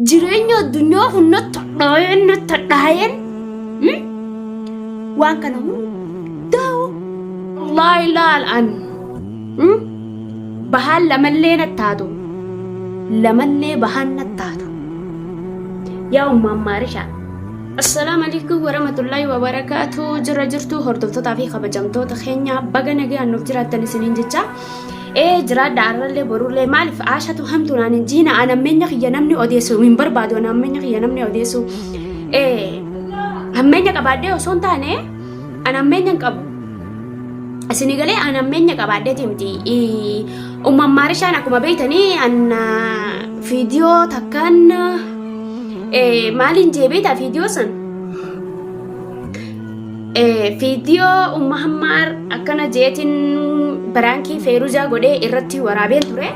jireenya addunyaa hunda tadhaayen waan kana hundaa wallahi ilaalan bahaan lamallee nattaatu lamallee bahaan nattaatu yaa ummaan maarisha. Assalamu alaikum warahmatullahi wabarakatuh. Jira jirtu hordoftoota fi kabajamtoota keenya baga nagaan nuuf jiraattan isiniin jecha jira daarallee borullee maaliif aashatu hamtu naan jiina anammenya kiyya namni odeessu min barbaadu anammenya kiyya namni odeessu ammenya qabaadhee osoo hin taane anammenya qabu asini galee anammenya qabaadhee timti ummaan maarishaan akkuma beeytanii anna viidiyoo takkaan maalin jebeeta viidiyoo san viidiyoo Muhammad akkana jeetin birankii Feeruzaa godhee irratti waraabeen ture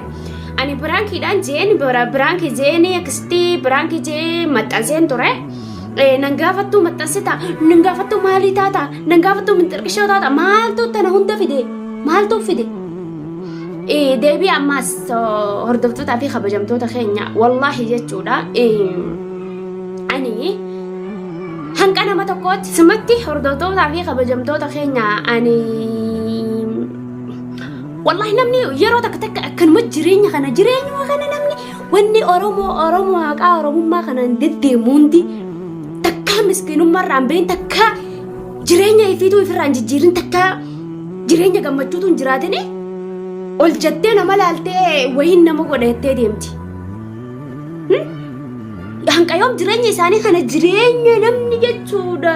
ani birankiidhaan jeen birankii jeeni akkasitti birankii jee maxxanseen ture nangaafattuu maxxansita nangaafattuu maalii taata nangaafattuu minxirqishoo taata maaltu tana hunda fide maaltu fide deebii ammaas hordoftootaa fi kabajamtoota keenya wallahi jechuudha ani hanqa nama tokkotti simatti hordoftootaa fi kabajamtoota keenya ani wallahi namni yeroo takka akkanuma jireenya kana namni wanni oromoo haqaa oromummaa kanaan deddeemuundi takka miskiinummaarraan bahin takka jireenya ifiituu ifirraan jijjiirin takka jireenya gammachuutu hin jiraatini ol jettee nama laaltee wayiin nama godhattee deemti. Hanqayoom jireenya isaanii kana jireenya namni jechuudha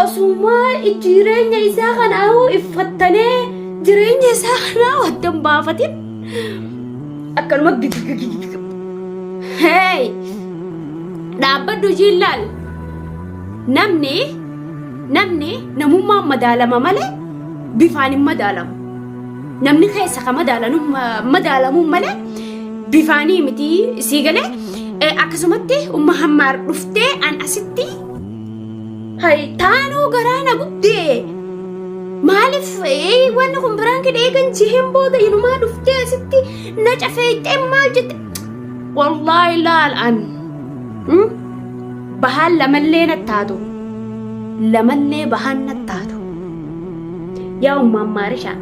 osuma jireenya isaa kana iffattanee jireenya isaa kana waddan baafatin akkanuma hey dhaabbadhu jiillaal namni namummaan madaalama malee bifaan hin madaalamu namni keessa ka madaalamu malee bifaanii miti sii galee akkasumatti Muhammad dhuftee an asitti hay taanuu garaana gubdee maaliif wanni kun biraanki dheegan jiheen booda inumaa dhuftee asitti na cafeettee maal jette wallahi laalan bahaan lamallee nattaatu lamallee bahaan nattaatu yaa ummaan maarisha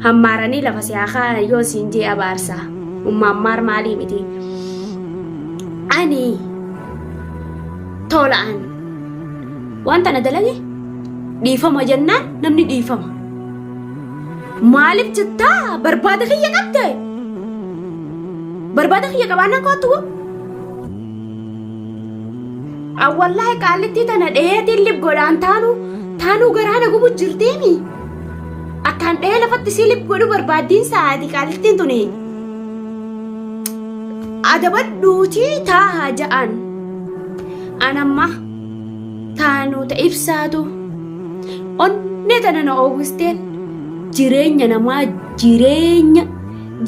hammaaranii lafa siyaakaa yoo siin jee abaarsa ummaan maar maalii miti ani tolaan wanta na dalage dhiifama jennaan namni dhiifama maaliif jettaa barbaada kiyya qabde barbaada kiyya qabaannaan kootu wallahi qaalittii tana dheetiin lib godhaan taanuu garaana gubu jirteemi akkaan dhee lafatti sii lib godhu barbaaddiin sa'aati qaalittiin tuni adabadhuutii taahaa ja'an anamma taanuu ta ibsaatu onne tana na oowwisteen jireenya namaa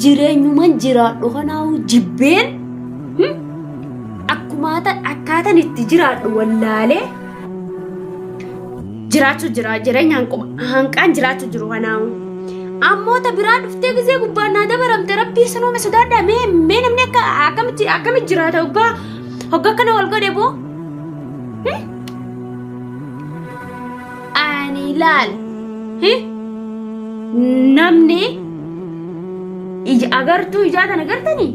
jireenyuman jiraadhu kanaawu jibbeen akkaatan itti jiraadhu wallaalee jiraachuu jira jireenya hanqaan jiraachuu jiru kanaawu ammoo ta biraa dhuftee gisee gubbaan naa dabaramte rabbii sanuume sodaadhaa mee namni akkamitti jiraata hoggaa kana wal godhe boo ani laal namni agartuu ijaatan agartanii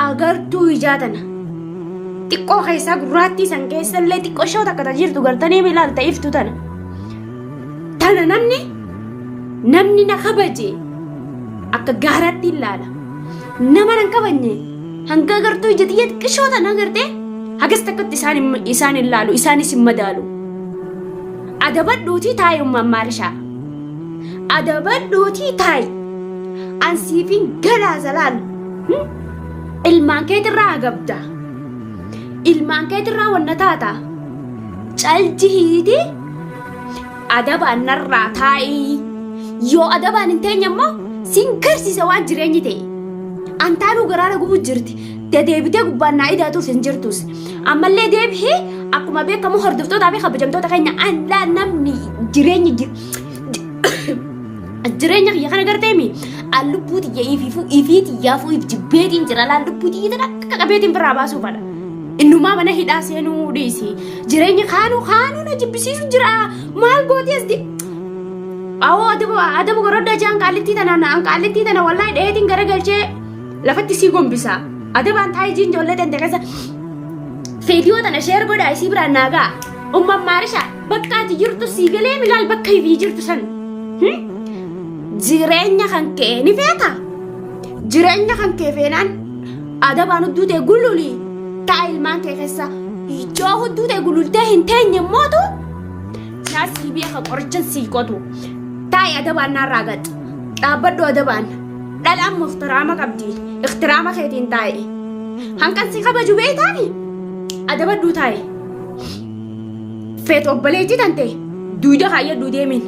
agartuu ijaatana xiqqoo keessaa gurraattii san keessallee xiqqoo shoo takka jirtu gartanii milaal ta'iftu tana namni na kabaje akka gaaraatti ilaala nama nan kabanye hanga agartuu ija xiyya xiqqishoo tana agartee hagas takkatti isaan ilaalu isaanis hin madaalu adabadhuutii taayi ummaan maarishaa adabadhuutii taayi ansiifin galaa zalaal ilmaan keetirraa agabda ilmaan keetirraa wanna taata caljihiiti adabaan narraa taa'ii yoo adabaan hin teenye immoo sin garsiisa waan jireenyi ta'e antaanuu garaana gubu jirti deebitee gubbaan naa idaatuuf hin jirtus ammallee deebi'ee akkuma beekamu hordoftootaa fi kabajamtoota keenya anlaa namni jireenyi jireenya kiyya kana garteemi allubbuuti ya ifiiti yaafu if jibbeetiin jira lallubbuuti tan akka qabeetiin biraa baasuufadha innumaa mana hidhaa seenuu dhiisi jireenya kaanuu na jibbisiisu jira maal gooti asdi awoo adabu gorodda jaan qaalittii tana wallahi dheetiin garagalchee lafatti sii gombisa adabaan taa'ee jiin ijoollee tante keessa feediyoo tana sheer godhaa isii biraan naagaa umman maarisha bakka ati jirtu sii galee milaal bakka ifii jirtu san jireenya kan kee ni feeta jireenya kan kee feenaan adabaan hudduu ta'e gululii ta'a ilmaan kee keessa ijoo hudduu ta'e gulultee hin teenye mootu naasii biyya kan qorichan sii qotu taa'e adabaan naarraa gaxa dhaabbadhu adabaan dhalaan muftiraama qabdi ikhtiraama keetiin taa'e hanqan si kabaju beektaani adabadhuu taa'e feet obboleettii tante duuda kaayyadhuu deemin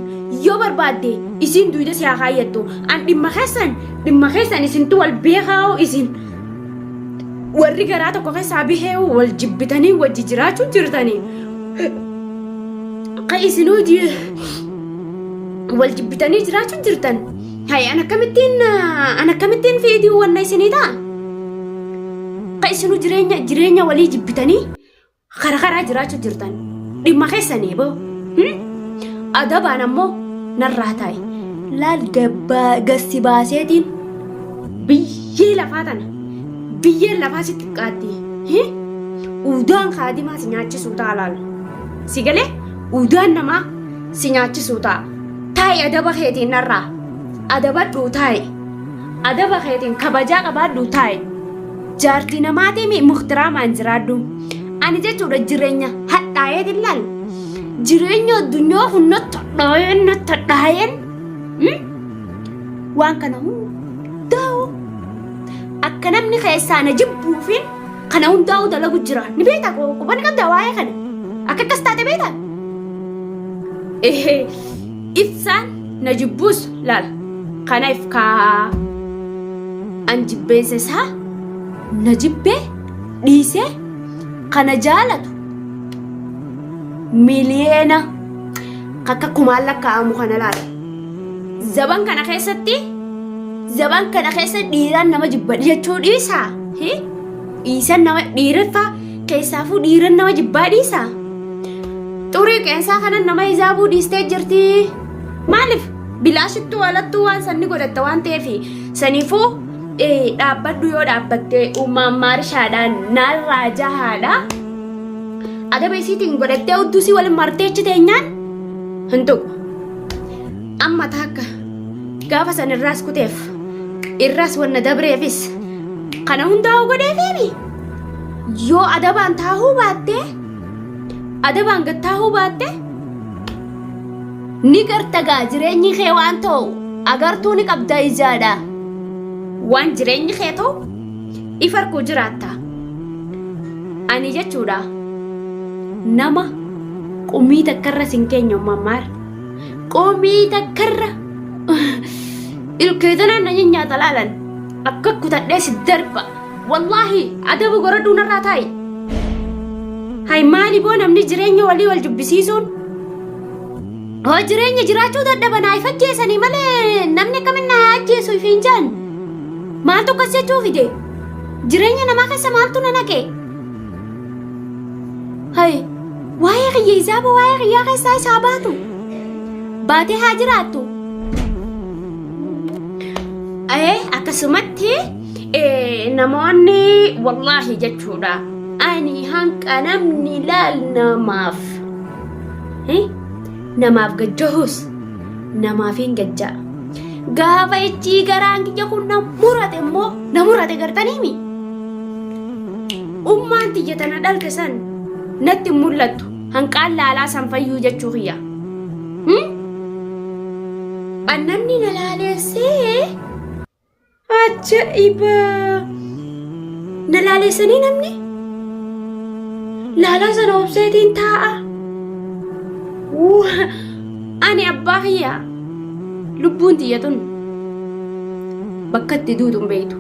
yoo barbaadde isin duuda si haa kaayyattu an dhimma keessan isintu wal beekaa'u isin warri garaa tokko keessaa bihee wal jibbitanii wajji jiraachuu jirtanii ka isinuu wal jibbitanii jiraachuu jirtan hay an akkamittiin fiidii wanna isinii ta'a ka isinuu jireenya walii jibbitanii karaa jiraachuu jirtan dhimma keessanii boo adabaan ammoo narraa taa'e laal gassi baaseetiin biyyee lafaa tana biyyeen lafaa si xiqqaatti udaan kaadimaa si nyaachisuu ta'a laal si galee udaan namaa si nyaachisuu ta'a taa'e adaba keetiin narraa adabadhuu taa'e adaba keetiin kabajaa qabaadhuu taa'e jaartii namaatiin mukhtiraamaan jiraadhu ani jechuudha jireenya hadhaa'eetiin laal jireenya addunyaa natti hadhaa'een waan kana hundaa'u akka namni keessaa na jibbuufiin kana hundaa'u dalagu jira ni beektaa qubani qabdaa waa'ee kana akka akkas taate beektaa ibsaan na jibbuus laal kanaaf kaa an jibbeensa isaa na jibbee dhiisee kana jaalatu miliyeena kakka kumaan lakkaa'amu kana laala zaban kana keessa dhiiraan nama jibba jechuu dhiisaa dhiisan nama dhiirafaa keessaafuu dhiiran nama jibbaa dhiisaa xurii qeensaa kanan nama hijaabuu dhiistee jirti maaliif bilaashittuu alattuu waan sanni godhatta waan ta'eef saniifuu dhaabbadhu yoo dhaabbatte uumaan maarishaadhaan naarraa jahaadha adaba isiitiin godhattee huddusii waliin marteechi teenyaan hin tuqu amma taakka gaafa san irraas kuteef irraas wanna dabreefis kana hundaa'u godheefiimi yoo adabaan taahuu baatte adabaan gattaahuu baatte ni gartagaa jireenyi kee waan ta'u agartuu ni qabda ijaadha waan jireenyi kee ta'u ifarkuu jiraatta ani jechuudha nama qumii takkarra sin keenya mammaar qumii takkarra ilkeetanaan na nyaata laalan akka kutadhee si darba wallaahi adabu goraduu narraa taa'i hay maali boo namni jireenya walii wal jubbisiisuun hoo jireenya jiraachuu dadhaban haa ifajjeessanii malee namni akkamiin haa ajjeessu ifiin jaan maaltu akkas jechuu fide jireenya namaa keessa maaltu na naqe hay waa'ee kiyya isaaba waa'ee kiyyaa keessaa isaa baatu baatee haa jiraattu akkasumatti namoonni wallaahi jechuudha ani hanqa namni laal namaaf gajjahus namaaf hin gajjaa gaafa ichi garaan kiyya kun na murate gartaniimi ummaan tiyya tana dhalke san natti mul'attu hanqaan laalaa san fayyuu jechuu kiyya annamni na laaleessee ajaa'iba na laaleessanii namni laalaa sana obseetiin taa'a ani abbaa kiyya lubbuun tiyyatun bakka itti duutun beektu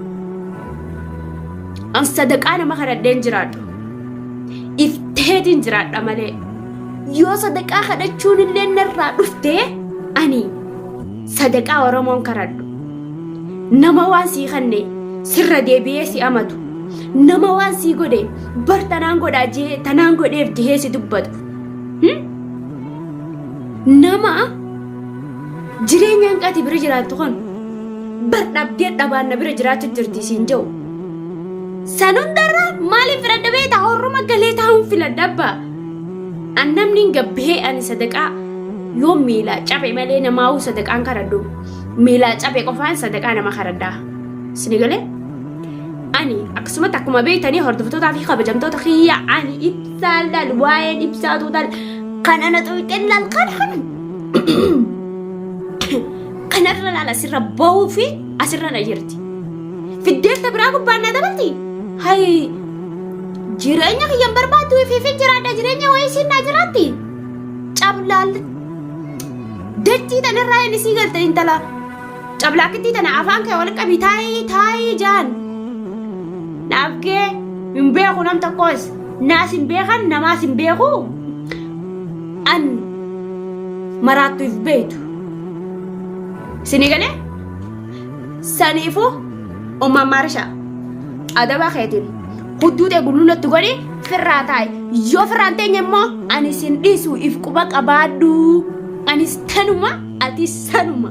an sadaqaa nama kadhadheen jiraadhu ifteetiin jiraadha malee yoo sadaqaa kadhachuun illee narraa dhuftee ani sadaqaa Oromoon karadhu nama waan sii kanne sirra deebi'ee si amatu nama waan sii godhe bar tanaan godhaa jee tanaan godheef jehee si dubbatu nama jireenya hanqaati bira jiraattu kun bar dhabdee dhabaan na bira jiraatu jirti siin jiru sanundarra maaliif filadha beeta horruma galee taa'uun filadha abbaa annamni gabbee ani sadaqaa yoo miila cabe malee namaa sadaqaan karadhu miila cabe qofaan sadaqaa nama karadhaa sinigalee ani akkasumatti akkuma beektanii hordoftootaa fi kabajamtoota kiyya ani ibsaan laal waa'een ibsaatu dal kan ana xuyqeen laal kanarra laal asirra ba'uu fi asirra na jirti fiddeetta biraa gubbaan na dabalti hay jireenya kiyyan barbaaddu fi jiraadha jireenya wayii siin na jiraatti cablaal dachii tanarraa inni sii galte intala cablaakitti tana afaan kee wal qabi taayii jaan naafgee hin beeku nam tokkos naas hin beekan namaas hin beeku an maraattuuf beeytu sinigalee saniifu ummamaarsha adaba keetiin hudduutee gulluunatti godhi firraa taa'e yoo firraan teenye immoo ani sin dhiisu if quba qabaadhu anis tanuma atis sanuma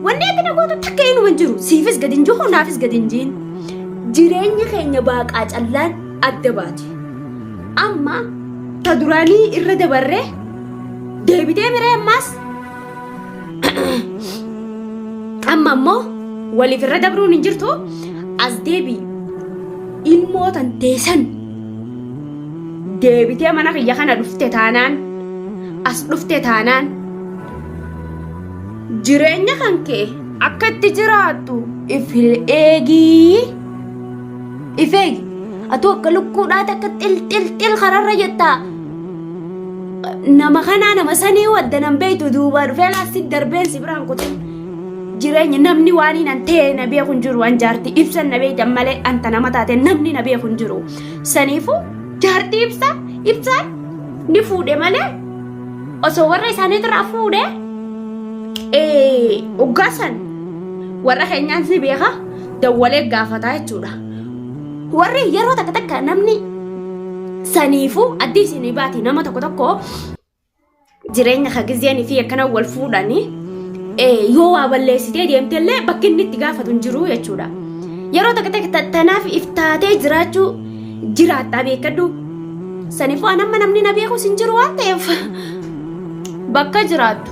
wanni ati nagootu takka inuma jiru siifis gadi hin jiru naafis gadi hin jiin jireenya keenya baaqaa callaan adda baati amma ta duraanii irra dabarree deebitee miree ammaas amma ammoo waliif irra dabruun hin jirtu as deebii ilmoo tan teessan deebitee mana kiyya kana dhufte taanaan as dhufte taanaan jireenya kan kee akka itti jiraattu if eegii atu akka lukkuudhaati akka xil kararra jettaa nama kanaa nama sanii wadda nan beeytu duuba dhufee laastit darbeen si biraan kutin jireenya namni waan hin ta'e na beekun jiru waan jaartii ibsan na beeytan malee anta nama taate namni na beekun jiru saniifu jaartii ibsan ni fuudhe malee osoo warra isaaniitirraa fuudhe uggaasan warra keenyaan si beeka dawwalee gaafataa jechuudha warri yeroo takka namni saniifu addii isinii baati nama tokko jireenya kagizeeni fi akkana wal fuudhanii yoo waa balleessitee deemtellee bakki inni itti gaafatu hin jiru jechuudha yeroo takka tanaaf iftaatee jiraachuu jiraattaa beekadhu saniifu anamma namni na beeku sin jiru waan ta'eef bakka jiraattu